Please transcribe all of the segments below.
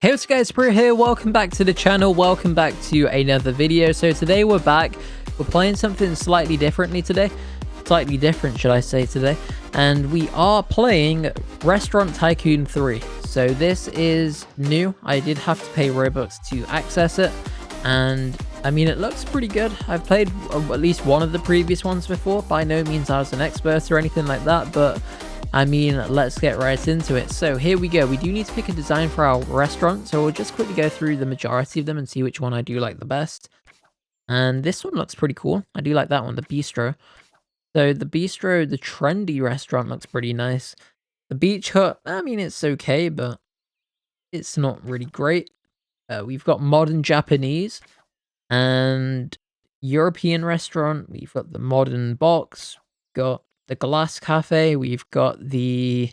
Hey what's up guys, Pro here, welcome back to the channel, welcome back to another video. So today we're back, we're playing something slightly different today, should I say today, and we are playing Restaurant Tycoon 3. So this is new, I did have to pay Robux to access it, and I mean it looks pretty good. I've played at least one of the previous ones before, by no means I was an expert or anything like that, but I mean, let's get right into it. So here we go. We do need to pick a design for our restaurant. So we'll just quickly go through the majority of them and see which one I do like the best. And this one looks pretty cool. I do like that one, the bistro. So the bistro, the trendy restaurant looks pretty nice. The beach hut, I mean, it's okay, but it's not really great. We've got modern Japanese and European restaurant. We've got the modern box. Got the glass cafe, we've got the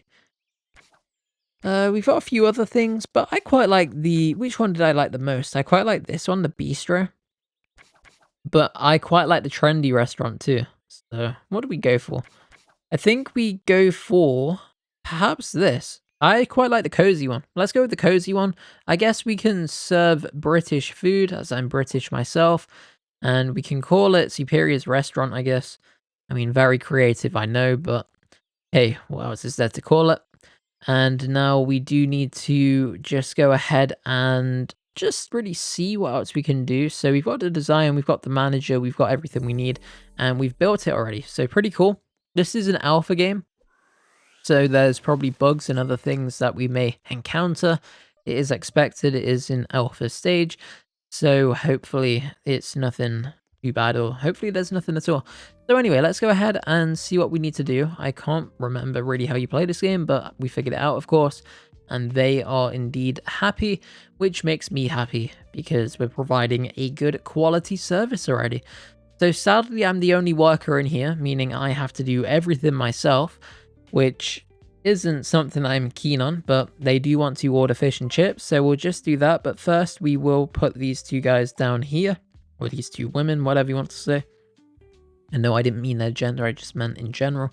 we've got a few other things, but I quite like which one did I like the most? I quite like this one, the bistro, but I quite like the trendy restaurant too. So what do we go for? I think we go for perhaps this. I quite like the cozy one. Let's go with the cozy one. I guess we can serve British food, as I'm British myself, and we can call it Superior's Restaurant, I guess. I mean, very creative, I know, but hey, what else is there to call it? And now we do need to just go ahead and just really see what else we can do. So we've got the design, we've got the manager, we've got everything we need, and we've built it already. So pretty cool. This is an alpha game, so there's probably bugs and other things that we may encounter. It is expected, it is in alpha stage, so hopefully it's nothing too bad, or hopefully there's nothing at all. So anyway, let's go ahead and see what we need to do. I can't remember really how you play this game, but we figured it out, of course, and they are indeed happy, which makes me happy because we're providing a good quality service already. So sadly, I'm the only worker in here, meaning I have to do everything myself, which isn't something I'm keen on, but they do want to order fish and chips, so we'll just do that. But first, we will put these two guys down here, or these two women, whatever you want to say. And no, I didn't mean their gender, I just meant in general.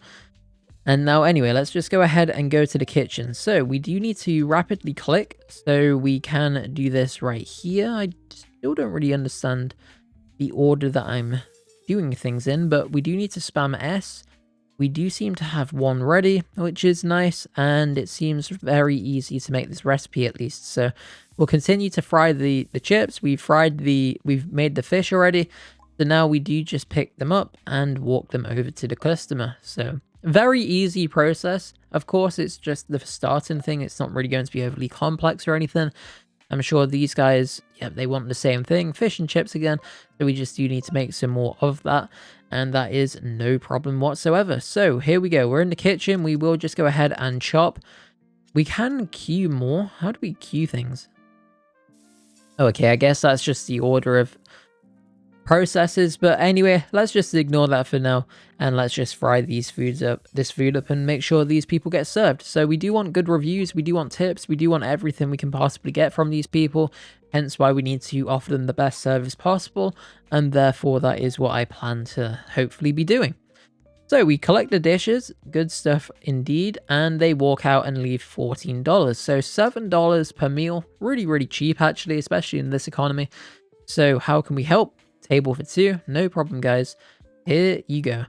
And now, anyway, let's just go ahead and go to the kitchen. So we do need to rapidly click, so we can do this right here. I still don't really understand the order that I'm doing things in, but we do need to spam S. We do seem to have one ready, which is nice, and it seems very easy to make this recipe at least. So we'll continue to fry the chips. We've made the fish already. So now we do just pick them up and walk them over to the customer. So very easy process. Of course, it's just the starting thing. It's not really going to be overly complex or anything. I'm sure these guys, yeah, they want the same thing, fish and chips again. So we just do need to make some more of that. And that is no problem whatsoever. So here we go. We're in the kitchen. We will just go ahead and chop. We can queue more. How do we queue things? Oh, okay, I guess that's just the order of processes, but anyway, let's just ignore that for now, and let's just fry this food up and make sure these people get served. So we do want good reviews, we do want tips, we do want everything we can possibly get from these people, hence why we need to offer them the best service possible, and therefore that is what I plan to hopefully be doing. So we collect the dishes, good stuff indeed, and they walk out and leave $14. So $7 per meal, really cheap actually, especially in this economy. So how can we help? Table for two, no problem guys, here you go.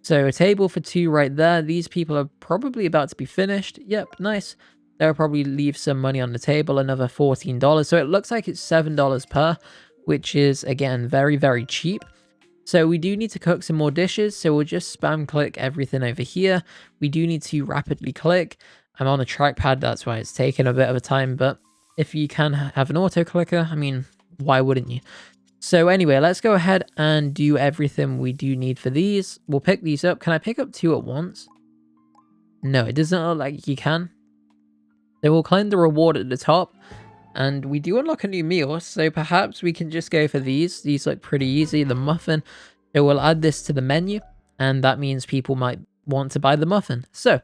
So a table for two right there. These people are probably about to be finished. Yep, nice. They'll probably leave some money on the table, another $14. So it looks like it's $7 per, which is again very cheap. So we do need to cook some more dishes, so we'll just spam click everything over here. We do need to rapidly click. I'm on a trackpad, that's why it's taking a bit of a time, but if you can have an auto clicker, I mean, why wouldn't you? So anyway, let's go ahead and do everything we do need for these. We'll pick these up. Can I pick up two at once? No, it doesn't look like you can. So we'll claim the reward at the top. And we do unlock a new meal, so perhaps we can just go for these. These look pretty easy. The muffin. So we'll add this to the menu. And that means people might want to buy the muffin. So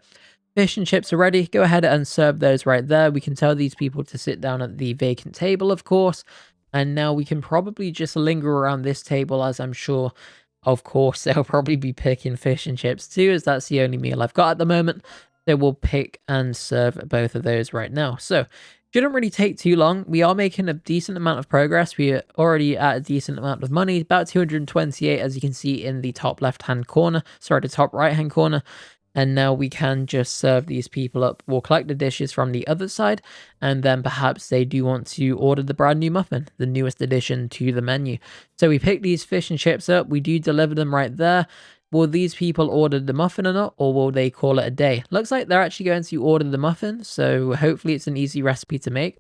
fish and chips are ready. Go ahead and serve those right there. We can tell these people to sit down at the vacant table, of course. And now we can probably just linger around this table, as I'm sure, of course, they'll probably be picking fish and chips too, as that's the only meal I've got at the moment. So we'll pick and serve both of those right now. So Shouldn't really take too long. We are making a decent amount of progress. We are already at a decent amount of money, about 228, as you can see in the top left-hand corner. Sorry, the top right-hand corner. And now we can just serve these people up. We'll collect the dishes from the other side, and then perhaps they do want to order the brand new muffin, the newest addition to the menu. So we pick these fish and chips up. We do deliver them right there. Will these people order the muffin or not, or will they call it a day? Looks like they're actually going to order the muffin, so hopefully it's an easy recipe to make.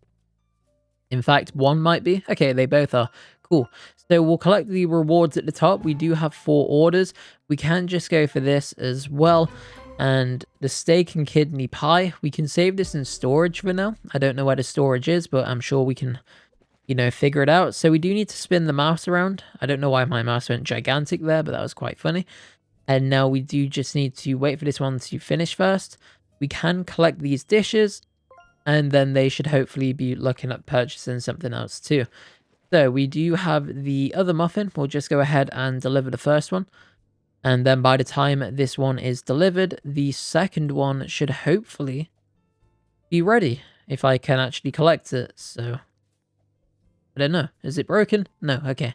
In fact, one might be. Okay, they both are. Cool. So we'll collect the rewards at the top. We do have 4 orders. We can just go for this as well. And the steak and kidney pie, we can save this in storage for now. I don't know where the storage is, but I'm sure we can, you know, figure it out. So we do need to spin the mouse around. I don't know why my mouse went gigantic there, but that was quite funny. And now we do just need to wait for this one to finish first. We can collect these dishes, and then they should hopefully be looking at purchasing something else too. So we do have the other muffin. We'll just go ahead and deliver the first one. And then by the time this one is delivered, the second one should hopefully be ready if I can actually collect it. So I don't know. Is it broken? No. Okay.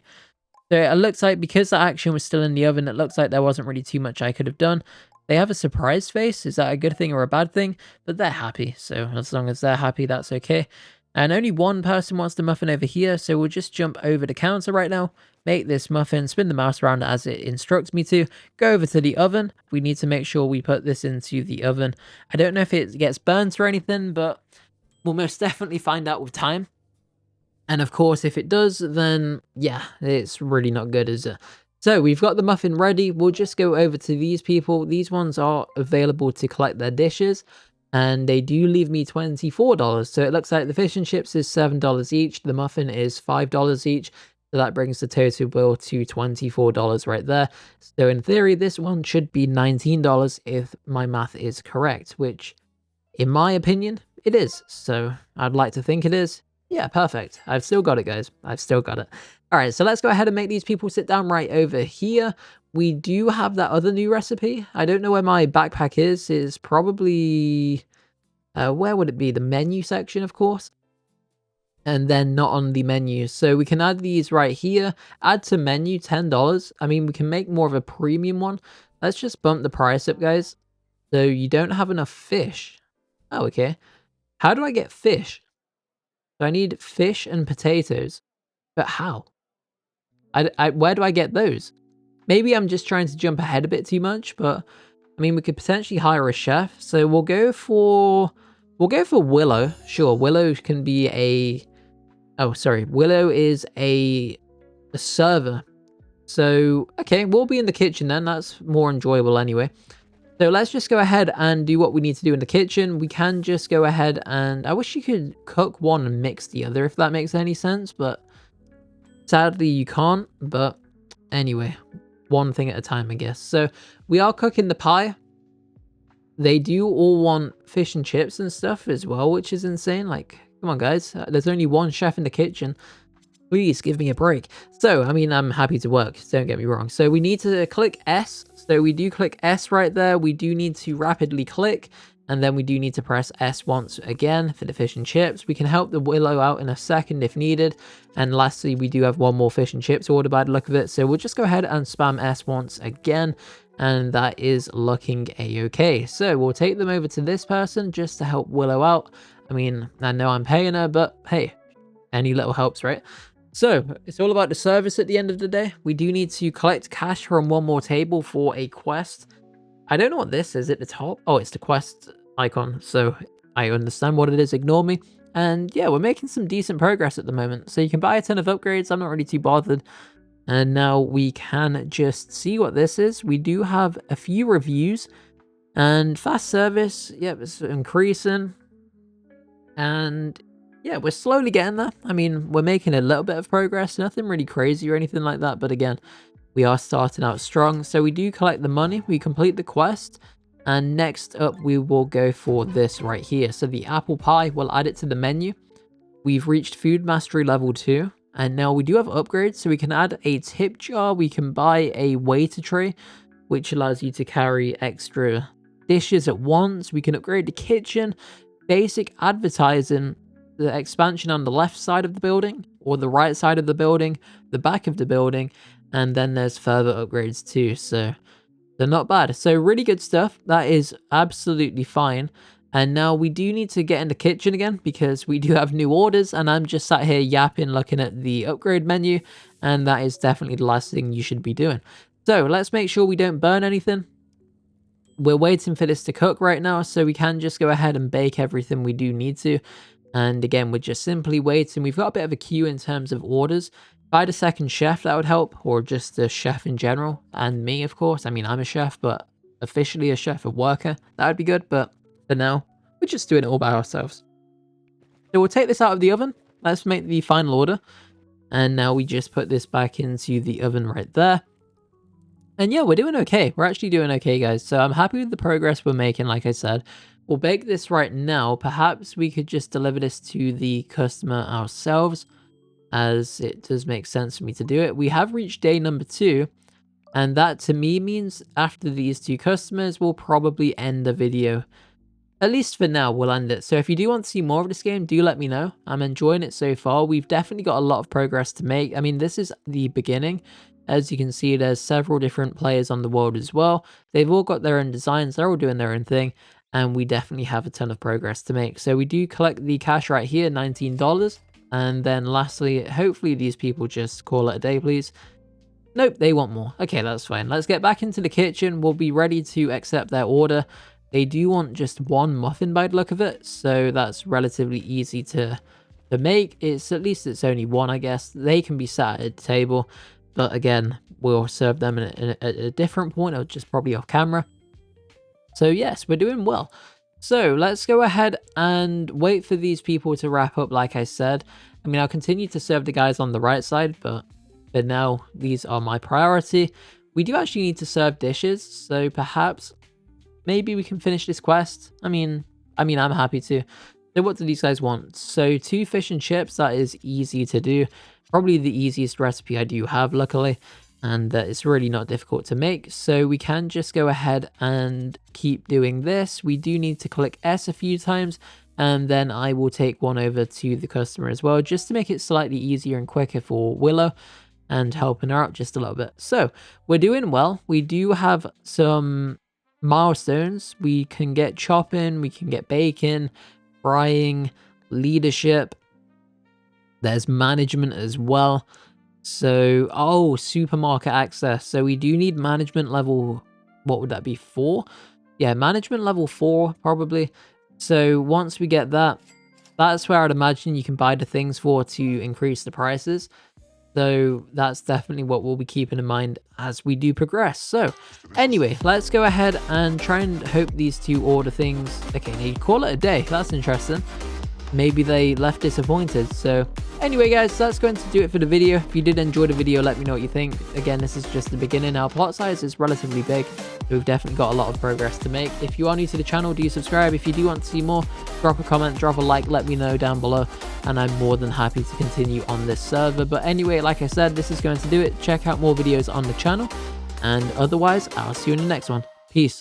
So it looks like because the action was still in the oven, it looks like there wasn't really too much I could have done. They have a surprised face. Is that a good thing or a bad thing? But they're happy. So as long as they're happy, that's okay. And only one person wants the muffin over here. So we'll just jump over the counter right now. Make this muffin, spin the mouse around as it instructs me to. Go over to the oven. We need to make sure we put this into the oven. I don't know if it gets burnt or anything, but we'll most definitely find out with time. And of course, if it does, then yeah, it's really not good, is it? So we've got the muffin ready. We'll just go over to these people. These ones are available to collect their dishes, and they do leave me $24. So it looks like the fish and chips is $7 each. The muffin is $5 each. So that brings the total bill to $24 right there. So in theory, this one should be $19 if my math is correct, which in my opinion, it is. So I'd like to think it is. Yeah, perfect. I've still got it, guys. I've still got it. All right, so let's go ahead and make these people sit down right over here. We do have that other new recipe. I don't know where my backpack is. It's probably... where would it be? The menu section, of course. And then not on the menu. So we can add these right here. Add to menu, $10. I mean, we can make more of a premium one. Let's just bump the price up, guys. So you don't have enough fish. Oh, okay. How do I get fish? So I need fish and potatoes. But how? Where do I get those? Maybe I'm just trying to jump ahead a bit too much, but I mean, we could potentially hire a chef. So we'll go for Willow. Sure, Willow can be a... Oh, sorry. Willow is a server. So, okay, we'll be in the kitchen then. That's more enjoyable anyway. So let's just go ahead and do what we need to do in the kitchen. We can just go ahead and... I wish you could cook one and mix the other, if that makes any sense. But sadly, you can't. But anyway, one thing at a time, I guess. So we are cooking the pie. They do all want fish and chips and stuff as well, which is insane. Like, come on, guys. There's only one chef in the kitchen. Please give me a break. So, I mean, I'm happy to work. Don't get me wrong. So we need to click S. So we do click S right there. We do need to rapidly click. And then we do need to press S once again for the fish and chips. We can help the Willow out in a second if needed. And lastly, we do have one more fish and chips order by the look of it. So we'll just go ahead and spam S once again. And that is looking a-okay. So we'll take them over to this person just to help Willow out. I mean, I know I'm paying her, but hey, any little helps, right? So it's all about the service at the end of the day. We do need to collect cash from one more table for a quest. I don't know what this is at the top. Oh, it's the quest icon. So I understand what it is. Ignore me. And yeah, we're making some decent progress at the moment. So you can buy a ton of upgrades. I'm not really too bothered. And now we can just see what this is. We do have a few reviews and fast service. Yep, it's increasing. And yeah, we're slowly getting there. I mean, we're making a little bit of progress. Nothing really crazy or anything like that. But again, we are starting out strong. So we do collect the money. We complete the quest. And next up, we will go for this right here. So the apple pie, we'll add it to the menu. We've reached food mastery level 2. And now we do have upgrades, so we can add a tip jar. We can buy a waiter tray, which allows you to carry extra dishes at once. We can upgrade the kitchen, basic advertising. the expansion on the left side of the building, or the right side of the building, the back of the building, and then there's further upgrades too. So they're not bad. So really good stuff. That is absolutely fine. And now we do need to get in the kitchen again because we do have new orders, and I'm just sat here yapping looking at the upgrade menu, and that is definitely the last thing you should be doing. So let's make sure we don't burn anything. We're waiting for this to cook right now, so we can just go ahead and bake everything we do need to. And again, we're just simply waiting. We've got a bit of a queue in terms of orders. If I had a second chef, that would help, or just a chef in general, and me, of course. I mean, I'm a chef, but officially a chef, a worker. That would be good, but for now, we're just doing it all by ourselves. So we'll take this out of the oven. Let's make the final order. And now we just put this back into the oven right there. And yeah, we're doing okay. We're actually doing okay, guys. So I'm happy with the progress we're making, like I said. We'll bake this right now. Perhaps we could just deliver this to the customer ourselves, as it does make sense for me to do it. We have reached day number 2, and that to me means after these 2 customers, we'll probably end the video. At least for now, we'll end it. So if you do want to see more of this game, do let me know. I'm enjoying it so far. We've definitely got a lot of progress to make. I mean, this is the beginning. As you can see, there's several different players on the world as well. They've all got their own designs. They're all doing their own thing. And we definitely have a ton of progress to make. So we do collect the cash right here, $19. And then lastly, hopefully these people just call it a day, please. Nope, they want more. Okay, that's fine. Let's get back into the kitchen. We'll be ready to accept their order. They do want just 1 muffin by the look of it. So that's relatively easy to make. At least it's only 1, I guess. They can be sat at a table. But again, we'll serve them at a different point, or just probably off camera. So yes, we're doing well. So let's go ahead and wait for these people to wrap up, like I said. I mean, I'll continue to serve the guys on the right side, but for now, these are my priority. We do actually need to serve dishes, so perhaps maybe we can finish this quest. I mean, I'm happy to. So what do these guys want? So 2 fish and chips, that is easy to do. Probably the easiest recipe I do have, luckily. And it's really not difficult to make. So we can just go ahead and keep doing this. We do need to click S a few times. And then I will take one over to the customer as well, just to make it slightly easier and quicker for Willow and helping her out just a little bit. So we're doing well. We do have some milestones. We can get chopping, we can get baking, frying, leadership. There's management as well. So, oh, supermarket access. So we do need management level, what would that be, 4? Yeah, management level 4, probably. So once we get that, that's where I'd imagine you can buy the things for to increase the prices. So that's definitely what we'll be keeping in mind as we do progress. So anyway, let's go ahead and try and hope these 2 order things. Okay, they call it a day. That's interesting. Maybe they left disappointed. So anyway, guys, that's going to do it for the video. If you did enjoy the video, let me know what you think. Again, this is just the beginning. Our plot size is relatively big. We've definitely got a lot of progress to make. If you are new to the channel, do subscribe. If you do want to see more, drop a comment, drop a like, let me know down below, and I'm more than happy to continue on this server. But anyway, like I said, this is going to do it. Check out more videos on the channel, and otherwise, I'll see you in the next one. Peace.